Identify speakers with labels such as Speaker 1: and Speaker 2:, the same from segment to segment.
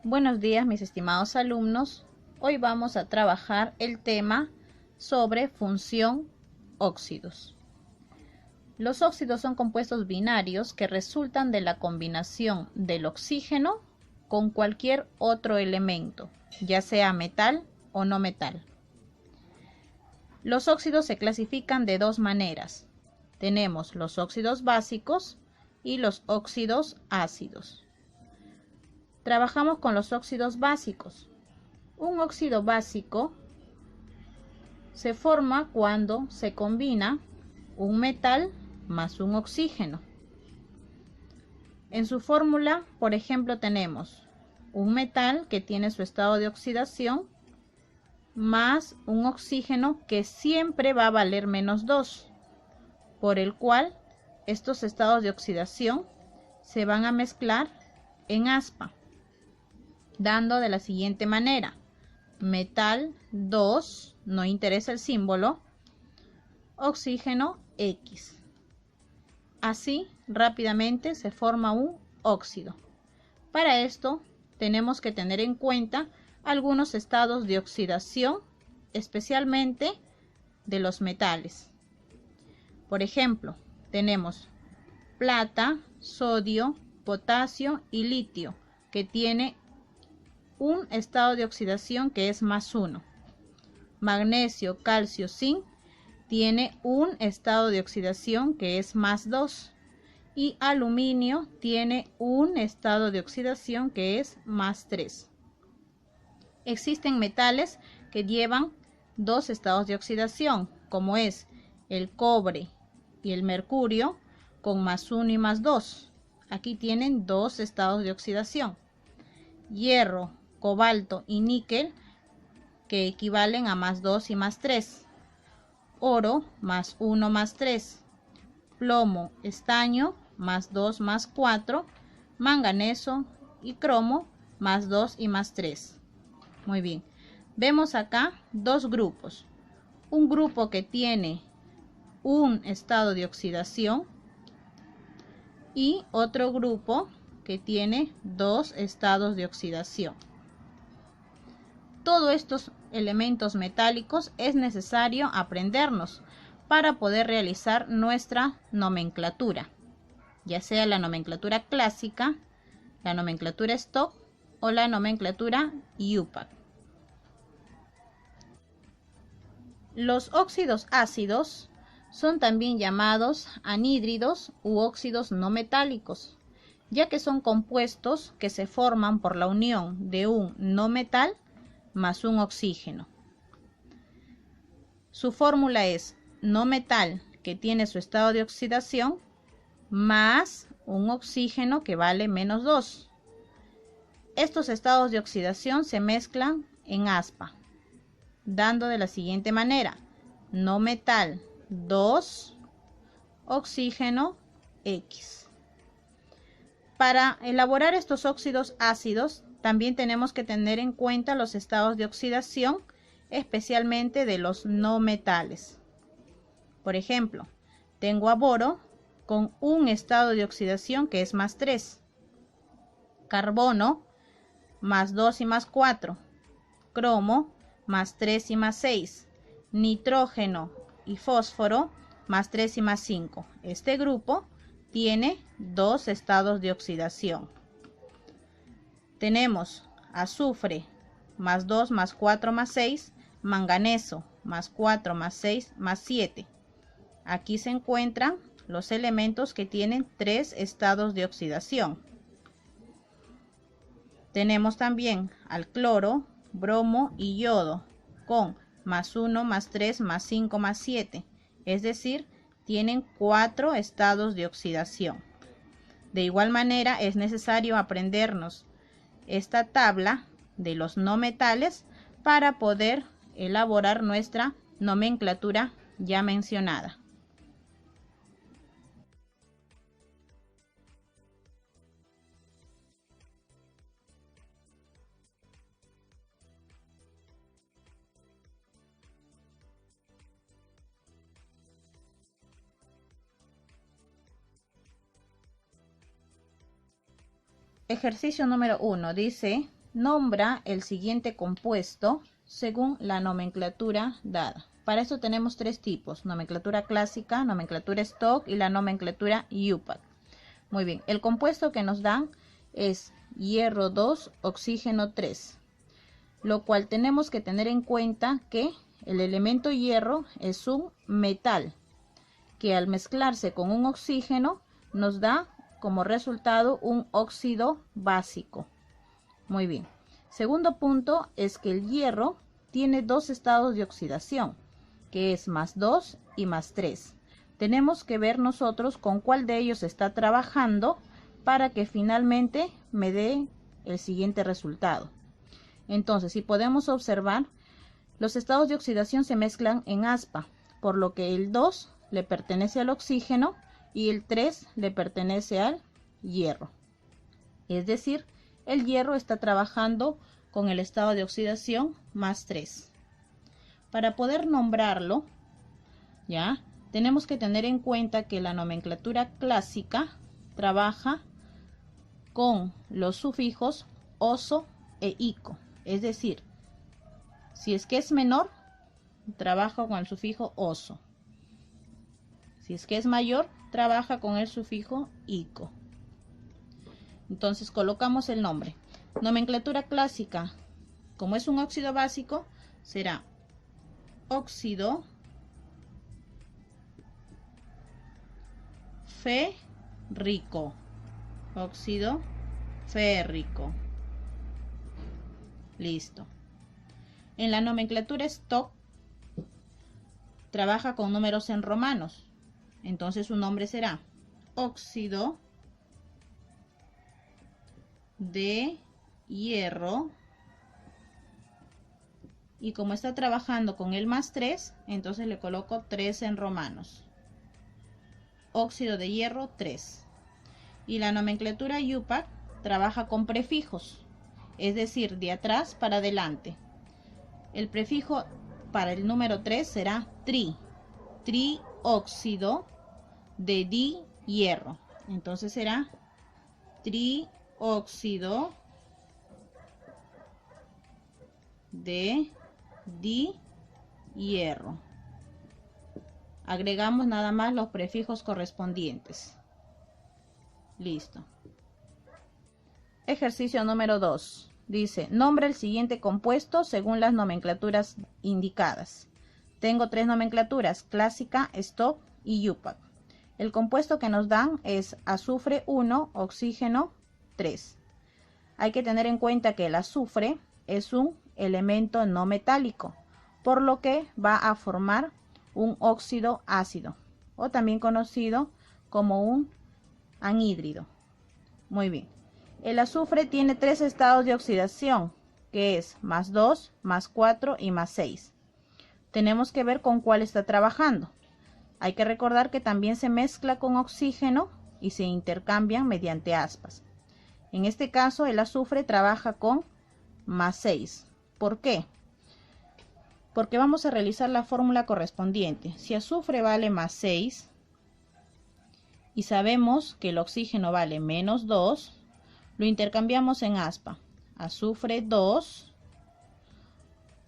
Speaker 1: Buenos días, mis estimados alumnos. Hoy vamos a trabajar el tema sobre función óxidos. Los óxidos son compuestos binarios que resultan de la combinación del oxígeno con cualquier otro elemento, ya sea metal o no metal. Los óxidos se clasifican de dos maneras. Tenemos los óxidos básicos y los óxidos ácidos. Trabajamos con los óxidos básicos. Un óxido básico se forma cuando se combina un metal más un oxígeno. En su fórmula, por ejemplo, tenemos un metal que tiene su estado de oxidación más un oxígeno que siempre va a valer -2, por el cual estos estados de oxidación se van a mezclar en aspa, dando de la siguiente manera: metal 2, no interesa el símbolo, oxígeno X. Así rápidamente se forma un óxido. Para esto tenemos que tener en cuenta algunos estados de oxidación, especialmente de los metales. Por ejemplo, tenemos plata, sodio, potasio y litio, que tiene un estado de oxidación que es +1. Magnesio, calcio, zinc tiene un estado de oxidación que es +2. Y aluminio tiene un estado de oxidación que es +3. Existen metales que llevan dos estados de oxidación, como es el cobre y el mercurio, con +1 y +2. Aquí tienen dos estados de oxidación. Hierro, cobalto y níquel, que equivalen a +2 y +3. Oro, +1, +3. Plomo, estaño, +2, +4. Manganeso y cromo, +2 y +3. Muy bien. Vemos acá dos grupos. Un grupo que tiene un estado de oxidación y otro grupo que tiene dos estados de oxidación. Todos estos elementos metálicos es necesario aprendernos para poder realizar nuestra nomenclatura, ya sea la nomenclatura clásica, la nomenclatura stock o la nomenclatura IUPAC. Los óxidos ácidos son también llamados anhídridos u óxidos no metálicos, ya que son compuestos que se forman por la unión de un no metal más un oxígeno. Su fórmula es no metal, que tiene su estado de oxidación, más un oxígeno que vale -2. Estos estados de oxidación se mezclan en aspa, dando de la siguiente manera: no metal 2, oxígeno X. Para elaborar estos óxidos ácidos, también tenemos que tener en cuenta los estados de oxidación, especialmente de los no metales. Por ejemplo, tengo a boro con un estado de oxidación que es +3, carbono +2 y +4, cromo +3 y +6, nitrógeno y fósforo +3 y +5. Este grupo tiene dos estados de oxidación. Tenemos azufre +2, +4, +6, manganeso +4, +6, +7. Aquí se encuentran los elementos que tienen tres estados de oxidación. Tenemos también al cloro, bromo y yodo con +1, +3, +5, +7. Es decir, tienen 4 estados de oxidación. De igual manera, es necesario aprendernos esta tabla de los no metales para poder elaborar nuestra nomenclatura ya mencionada. Ejercicio número 1 dice: Nombra el siguiente compuesto según la nomenclatura dada. Para esto tenemos tres tipos: nomenclatura clásica, nomenclatura stock y la nomenclatura UPAC. Muy bien, el compuesto que nos dan es hierro 2, oxígeno 3, lo cual tenemos que tener en cuenta que el elemento hierro es un metal que al mezclarse con un oxígeno nos da como resultado un óxido básico. Muy bien. Segundo punto es que el hierro tiene dos estados de oxidación, que es +2 y +3. Tenemos que ver nosotros con cuál de ellos está trabajando para que finalmente me dé el siguiente resultado. Entonces, si podemos observar, los estados de oxidación se mezclan en aspa, por lo que el 2 le pertenece al oxígeno y el 3 le pertenece al hierro. Es decir, el hierro está trabajando con el estado de oxidación +3. Para poder nombrarlo, ya, tenemos que tener en cuenta que la nomenclatura clásica trabaja con los sufijos oso e ico. Es decir, si es que es menor, trabaja con el sufijo oso. Si es que es mayor, trabaja con el sufijo ico. Entonces colocamos el nombre. Nomenclatura clásica, como es un óxido básico, será óxido férrico. Óxido férrico. Listo. En la nomenclatura stock trabaja con números en romanos. Entonces su nombre será óxido de hierro. Y como está trabajando con el +3, entonces le coloco 3 en romanos. Óxido de hierro 3. Y la nomenclatura UPAC trabaja con prefijos, es decir, de atrás para adelante. El prefijo para el número 3 será tri, trióxido de dihierro. Entonces será trióxido de dihierro. Agregamos nada más los prefijos correspondientes. Listo. Ejercicio número 2. Dice, nombra el siguiente compuesto según las nomenclaturas indicadas. Tengo tres nomenclaturas: clásica, stock y UPAC. El compuesto que nos dan es azufre 1, oxígeno 3. Hay que tener en cuenta que el azufre es un elemento no metálico, por lo que va a formar un óxido ácido, o también conocido como un anhídrido. Muy bien. El azufre tiene tres estados de oxidación, que es +2, +4 y +6. Tenemos que ver con cuál está trabajando. Hay que recordar que también se mezcla con oxígeno y se intercambian mediante aspas. En este caso, el azufre trabaja con +6. ¿Por qué? Porque vamos a realizar la fórmula correspondiente. Si azufre vale +6 y sabemos que el oxígeno vale -2, lo intercambiamos en aspa. Azufre 2,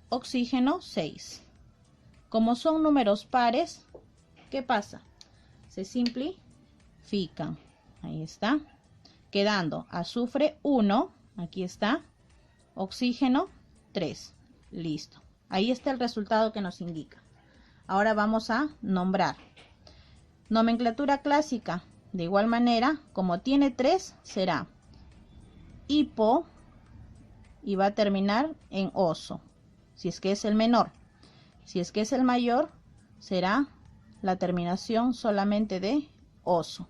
Speaker 1: oxígeno 6. Como son números pares, ¿qué pasa? Se simplifican. Ahí está. Quedando azufre 1, aquí está, oxígeno 3. Listo. Ahí está el resultado que nos indica. Ahora vamos a nombrar. Nomenclatura clásica. De igual manera, como tiene 3, será hipo y va a terminar en oso, si es que es el menor. Si es que es el mayor, será la terminación solamente de oso.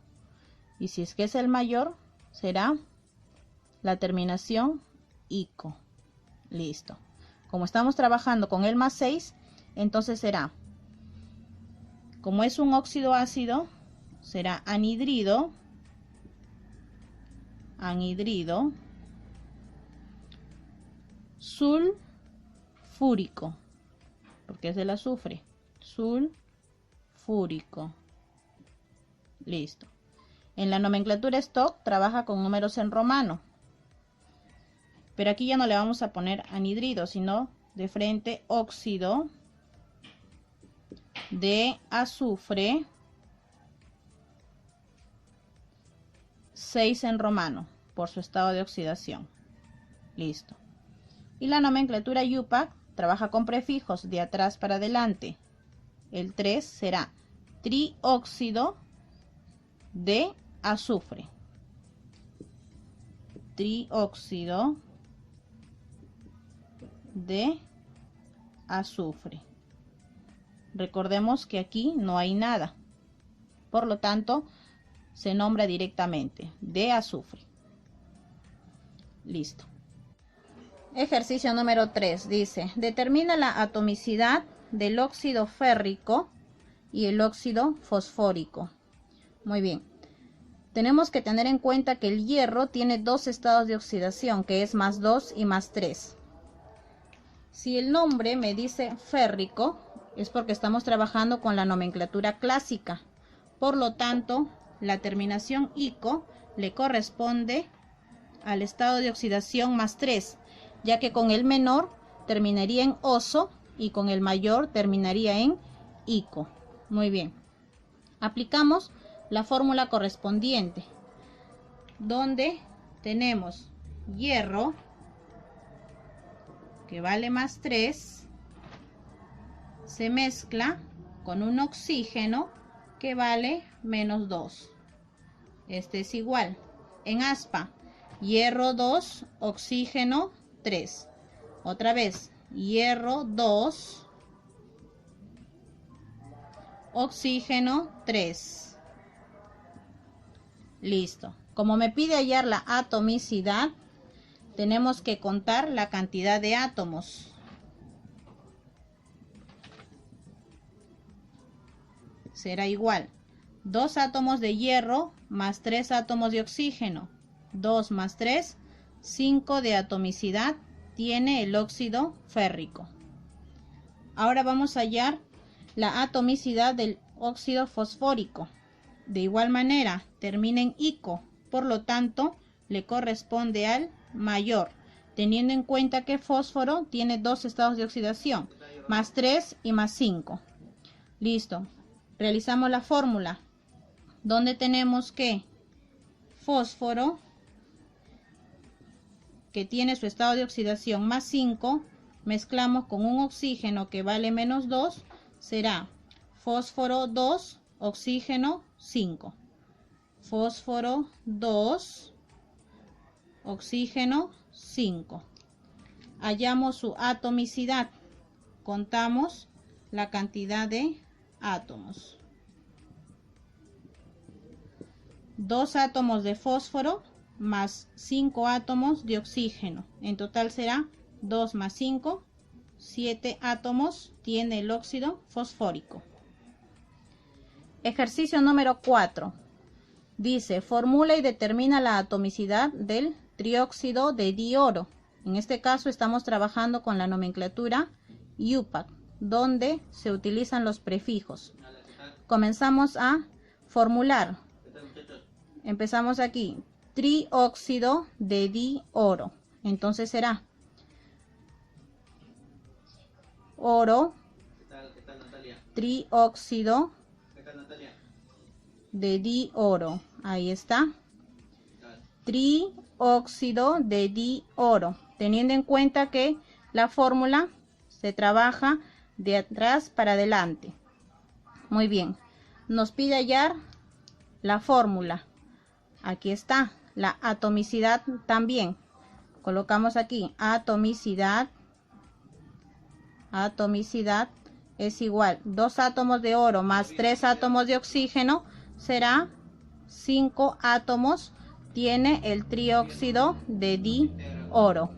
Speaker 1: Y si es que es el mayor, será la terminación ico. Listo. Como estamos trabajando con el +6, entonces será, como es un óxido ácido, será anhidrido, sulfúrico, porque es del azufre, sulfúrico. Listo. En la nomenclatura stock trabaja con números en romano. pero aquí ya no le vamos a poner anhidrido, sino de frente óxido de azufre 6 en romano por su estado de oxidación. Listo. Y la nomenclatura IUPAC trabaja con prefijos de atrás para adelante. El 3 será trióxido de azufre. Trióxido de azufre. Recordemos que aquí no hay nada, por lo tanto se nombra directamente de azufre. Listo. Ejercicio número 3 dice: determina la atomicidad del óxido férrico y el óxido fosfórico. Muy bien. Tenemos que tener en cuenta que el hierro tiene dos estados de oxidación, que es +2 y +3. Si el nombre me dice férrico, es porque estamos trabajando con la nomenclatura clásica. Por lo tanto, la terminación ico le corresponde al estado de oxidación +3, ya que con el menor terminaría en oso y con el mayor terminaría en ico. Muy bien. Aplicamos la fórmula correspondiente, donde tenemos hierro, que vale +3, se mezcla con un oxígeno que vale -2. Este es igual. En aspa, hierro 2, oxígeno 3. Otra vez, hierro 2, oxígeno 3. Listo. Como me pide hallar la atomicidad, tenemos que contar la cantidad de átomos. Será igual: 2 átomos de hierro más 3 átomos de oxígeno. 2 más 3, 5 de atomicidad tiene el óxido férrico. Ahora vamos a hallar la atomicidad del óxido fosfórico. De igual manera, termina en ico, por lo tanto, le corresponde al mayor, teniendo en cuenta que fósforo tiene dos estados de oxidación, +3 y +5. Listo. Realizamos la fórmula, donde tenemos que fósforo, que tiene su estado de oxidación +5, mezclamos con un oxígeno que vale -2, será fósforo 2, oxígeno 5. Fósforo 2, oxígeno 5. Hallamos su atomicidad. Contamos la cantidad de átomos. 2 átomos de fósforo más 5 átomos de oxígeno. En total será 2 más 5, 7 átomos tiene el óxido fosfórico. Ejercicio número 4. Dice: formula y determina la atomicidad del trióxido de dioro. En este caso estamos trabajando con la nomenclatura IUPAC, donde se utilizan los prefijos. Comenzamos a formular. Empezamos aquí: trióxido de dioro. Entonces será oro, trióxido de dioro. Ahí está. Trióxido de dioro. Teniendo en cuenta que la fórmula se trabaja de atrás para adelante. Muy bien. Nos pide hallar la fórmula. Aquí está. La atomicidad también. Colocamos aquí atomicidad. Atomicidad es igual: 2 átomos de oro más 3 átomos de oxígeno será 5 átomos tiene el trióxido de dioro.